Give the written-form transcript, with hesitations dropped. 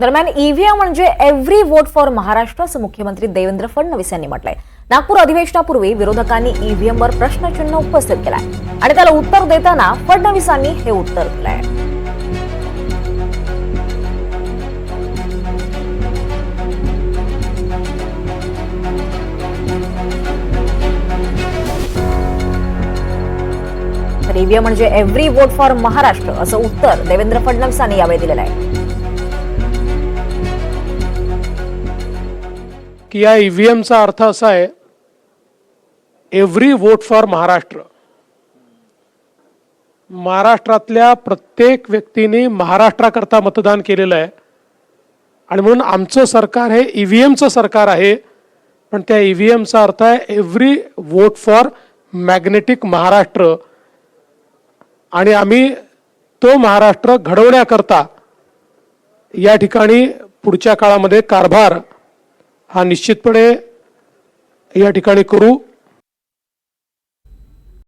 दरम्यान ईव्हीएम म्हणजे every vote for Maharashtra असं मुख्यमंत्री देवेंद्र फडणवीस यांनी म्हटलंय। नागपूर अधिवेशनापूर्वी विरोधकांनी ईव्हीएमवर प्रश्नचिन्ह उपस्थित केलाय आणि त्याला उत्तर देताना फडणवीसांनी हे उत्तर दिलंय। तर ईव्हीएम म्हणजे एव्हरी वोट फॉर महाराष्ट्र असं उत्तर देवेंद्र फडणवीसांनी यावेळी दिलेलं आहे। की या ईव्हीएमचा अर्थ असा आहे एव्हरी वोट फॉर महाराष्ट्र। महाराष्ट्रातल्या प्रत्येक व्यक्तीने महाराष्ट्राकरता मतदान केलेलं आहे आणि म्हणून आमचं सरकार हे ईव्हीएमचं सरकार आहे, पण त्या ईव्हीएमचा अर्थ आहे every vote for magnetic Maharashtra आणि आम्ही तो महाराष्ट्र घडवण्याकरता या ठिकाणी पुढच्या काळामध्ये कारभार हा निश्चितपणे या ठिकाणी करू।